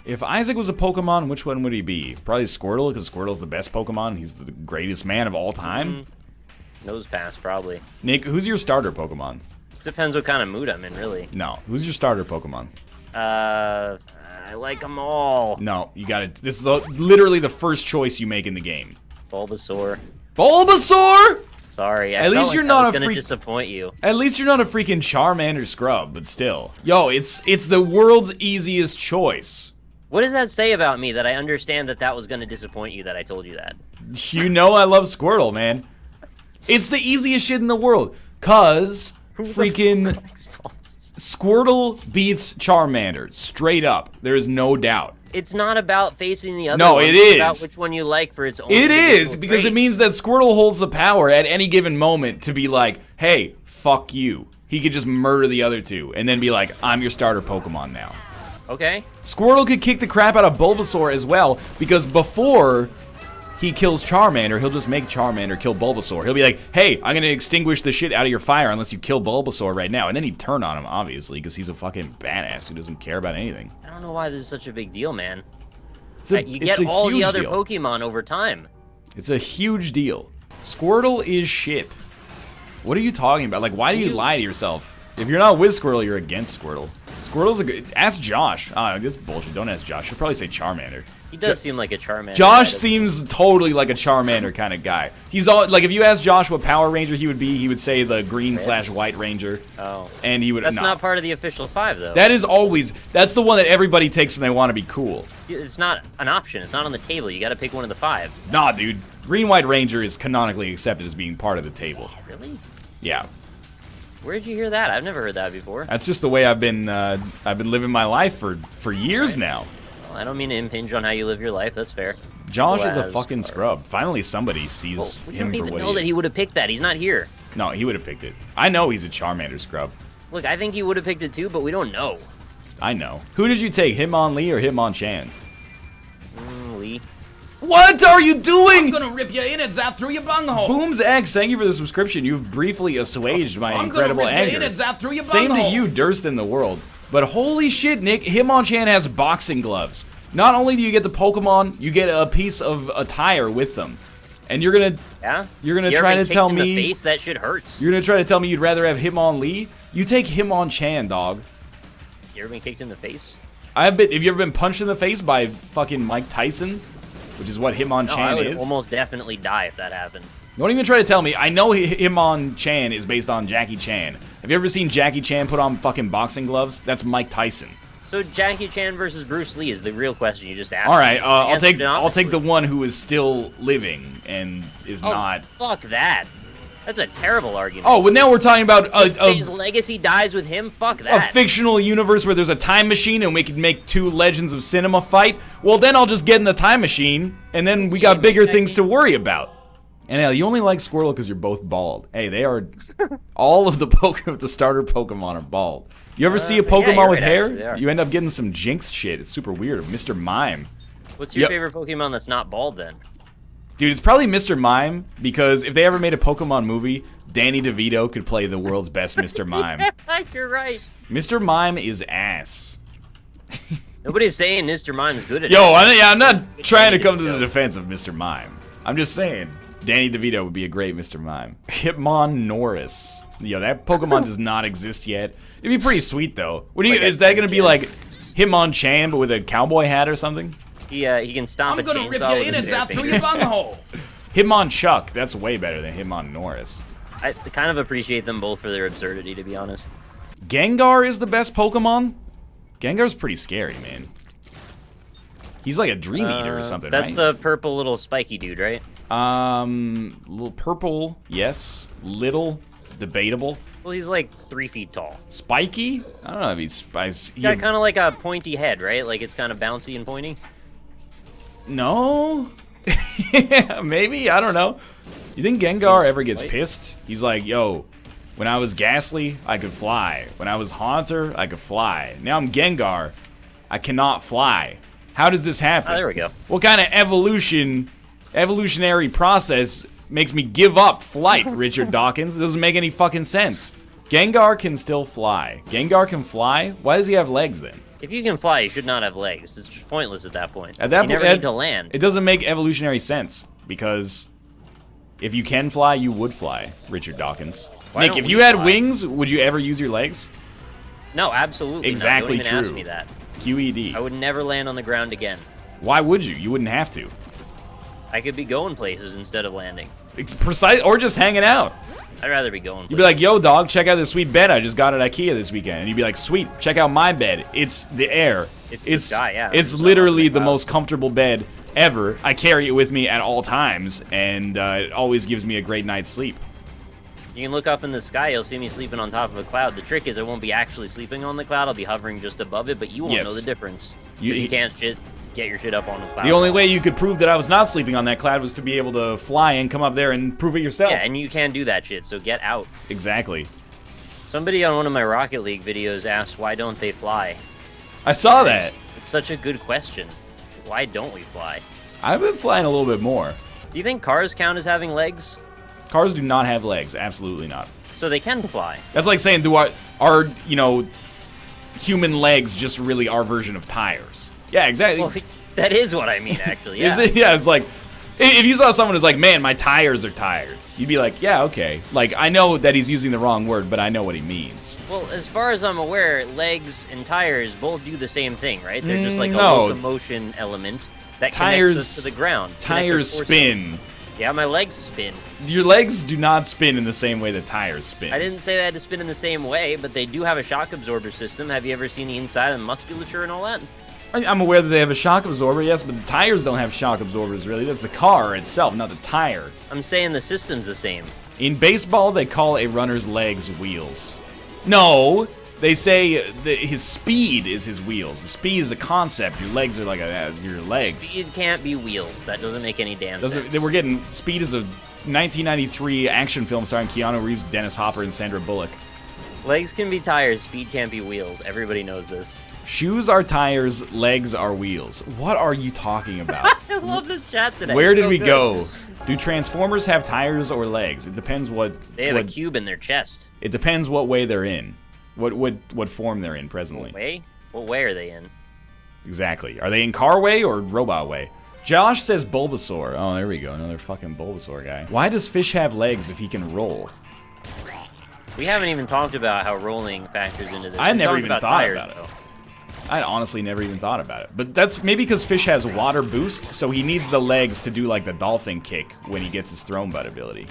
If Isaac was a Pokemon, which one would he be? Probably Squirtle, because Squirtle's the best Pokemon. He's the greatest man of all time. Nose pass, probably. Nick, who's your starter Pokemon? Depends what kind of mood I'm in, really. No, who's your starter Pokemon? I like them all. No, you got it. This is literally the first choice you make in the game. Bulbasaur. Bulbasaur? Sorry, at least you're not gonna disappoint you. At least you're not a freaking Charmander scrub, but still. Yo, it's the world's easiest choice. What does that say about me that I understand that was gonna disappoint you that I told you that? You know I love Squirtle, man. It's the easiest shit in the world. Cause freaking Squirtle beats Charmander. Straight up. There is no doubt. It's not about facing the other No, one. it It's is. about which one you like for its own It is, individual because it traits. means that Squirtle holds the power at any given moment to be like, hey, fuck you. He could just murder the other two and then be like, I'm your starter Pokemon now. Okay. Squirtle could kick the crap out of Bulbasaur as well, because before he kills Charmander, he'll just make Charmander kill Bulbasaur. He'll be like, hey, I'm gonna extinguish the shit out of your fire unless you kill Bulbasaur right now. And then he'd turn on him, obviously, because he's a fucking badass who doesn't care about anything. I don't know why this is such a big deal, man. It's You get all the huge other deal. Pokemon over time. It's a huge deal. Squirtle is shit. What are you talking about? Like, why do you lie to yourself? If you're not with Squirtle, you're against Squirtle. Squirtle's a good... Ask Josh. That's bullshit. Don't ask Josh. He'll probably say Charmander. He does seem like a Charmander. Josh seems totally like a Charmander kind of guy. He's all... Like, if you ask Josh what Power Ranger he would be, he would say the green/white Ranger. Oh. And he would... That's not part of the official 5, though. That is always... That's the one that everybody takes when they want to be cool. It's not an option. It's not on the table. You gotta pick one of the 5. Nah, dude. Green-white Ranger is canonically accepted as being part of the table. Really? Yeah. Where'd you hear that? I've never heard that before. That's just the way I've been living my life for years now. Well, I don't mean to impinge on how you live your life. That's fair. Josh is a fucking scrub. Finally, somebody sees We him don't for even what know he that is. he would have picked that. He's not here. No, he would have picked it. I know he's a Charmander scrub. Look, I think he would have picked it too, but we don't know. I know. Who did you take, Hitmonlee or Hitmonchan? Lee. What are you doing? I'm gonna rip you in and zap through your bunghole. Booms X, thank you for the subscription. You've briefly assuaged my incredible I'm gonna rip you in anger. and zap through your Same bunghole. to you, Durst in the world. But holy shit, Nick, Hitmonchan has boxing gloves. Not only do you get the Pokemon, you get a piece of attire with them. And you're gonna You're gonna try to tell me in the face? That shit hurts. you're gonna try to tell me you'd rather have Hitmonlee? You take Hitmonchan, dog. You ever been kicked in the face? Have you ever been punched in the face by fucking Mike Tyson? Which is what Hitmonchan No, I would is. almost definitely die if that happened. Don't even try to tell me. I know Hitmonchan is based on Jackie Chan. Have you ever seen Jackie Chan put on fucking boxing gloves? That's Mike Tyson. So Jackie Chan versus Bruce Lee is the real question you just asked. All right, me. I'll take Honestly. the one who is still living and is not. Fuck that. That's a terrible argument. Oh, well now we're talking about His legacy dies with him. Fuck a that. fictional universe where there's a time machine and we can make two legends of cinema fight. Well, then I'll just get in the time machine and then we got bigger things to worry about. And Al, you only like Squirtle because you're both bald. Hey, they are all of the starter Pokemon are bald. You ever see a Pokemon you're with right, hair? actually, they are. You end up getting some Jinx shit. It's super weird. Mr. Mime. What's your favorite Pokemon that's not bald then? Dude, it's probably Mr. Mime, because if they ever made a Pokemon movie, Danny DeVito could play the world's best Mr. Mime. You're right. Mr. Mime is ass. Nobody's saying Mr. Mime's good at it. Yo, I'm not It's trying to Danny come to the DeVito. defense of Mr. Mime. I'm just saying, Danny DeVito would be a great Mr. Mime. Hitmonnorris. Yo, that Pokemon does not exist yet. It'd be pretty sweet, though. What do you? Is that gonna be like Hitmonchan, but with a cowboy hat or something? He can stomp I'm a gonna rip chainsaw you with in his and bare zap through fingers. your bunghole. Hitmonchuck. That's way better than Hitmonnorris. I kind of appreciate them both for their absurdity, to be honest. Gengar is the best Pokemon? Gengar's pretty scary, man. He's like a Dream Eater or something, That's right? the purple little spiky dude, right? Little purple, yes. Little, debatable. Well, he's like 3 feet tall. Spiky? I don't know if he's He's got kind of like a pointy head, right? Like it's kind of bouncy and pointy. No? Yeah, maybe, I don't know. You think Gengar ever gets White? pissed? He's like, yo, when I was Ghastly, I could fly. When I was Haunter, I could fly. Now I'm Gengar, I cannot fly. How does this happen? Oh, there we go. What kind of evolutionary process makes me give up flight, Richard Dawkins? It doesn't make any fucking sense. Gengar can still fly. Gengar can fly? Why does he have legs then? If you can fly, you should not have legs. It's just pointless at that point. At that you never point, need to land. It doesn't make evolutionary sense because if you can fly, you would fly, Richard Dawkins. Why Nick, don't if we you had fly? wings, would you ever use your legs? No, absolutely Exactly not. Don't even true. ask me that. QED. I would never land on the ground again. Why would you? You wouldn't have to. I could be going places instead of landing. It's precise, or just hanging out. I'd rather be going places. You'd be like, yo, dog, check out this sweet bed I just got at IKEA this weekend. And you'd be like, sweet, check out my bed. It's the air. It's the sky, yeah. It's It's literally up in the the most comfortable bed ever. I carry it with me at all times, and it always gives me a great night's sleep. You can look up in the sky, you'll see me sleeping on top of a cloud. The trick is I won't be actually sleeping on the cloud, I'll be hovering just above it, but you won't Yes. know the difference. You- You can't get your shit up on the cloud. The only way you could prove that I was not sleeping on that cloud was to be able to fly and come up there and prove it yourself. Yeah, and you can't do that shit, so get out. Exactly. Somebody on one of my Rocket League videos asked, why don't they fly? I saw that. It's such a good question. Why don't we fly? I've been flying a little bit more. Do you think cars count as having legs? Cars do not have legs. Absolutely not. So they can fly. That's like saying, are human legs just really our version of tires? Yeah, exactly. Well, that is what I mean, actually, yeah. Is it? Yeah, it's like, if you saw someone who's like, man, my tires are tired, you'd be like, yeah, okay. Like, I know that he's using the wrong word, but I know what he means. Well, as far as I'm aware, legs and tires both do the same thing, right? They're just like a No. locomotion element that Tires- connects us to the ground. connects our Tires torso. spin. Yeah, my legs spin. Your legs do not spin in the same way that tires spin. I didn't say they had to spin in the same way, but they do have a shock absorber system. Have you ever seen the inside of the musculature and all that? I'm aware that they have a shock absorber, yes, but the tires don't have shock absorbers, really. That's the car itself, not the tire. I'm saying the system's the same. In baseball, they call a runner's legs wheels. No, they say that his speed is his wheels. The speed is a concept. Your legs are like your legs. Speed can't be wheels. That doesn't make any damn sense. They were getting Speed is a 1993 action film starring Keanu Reeves, Dennis Hopper, and Sandra Bullock. Legs can be tires, speed can't be wheels. Everybody knows this. Shoes are tires, legs are wheels. What are you talking about? I love this chat today. Where It's did so we good. go? Do Transformers have tires or legs? It depends what. They have a what- cube in their chest. It depends what way they're in. What form they're in presently. Way? What way are they in? Exactly. Are they in car way or robot way? Josh says Bulbasaur. Oh, there we go. Another fucking Bulbasaur guy. Why does fish have legs if he can roll? We haven't even talked about how rolling factors into this. I We've never talked even about thought tires, about it. though. I honestly never even thought about it. But that's maybe because fish has water boost, so he needs the legs to do like the dolphin kick when he gets his thrown butt ability.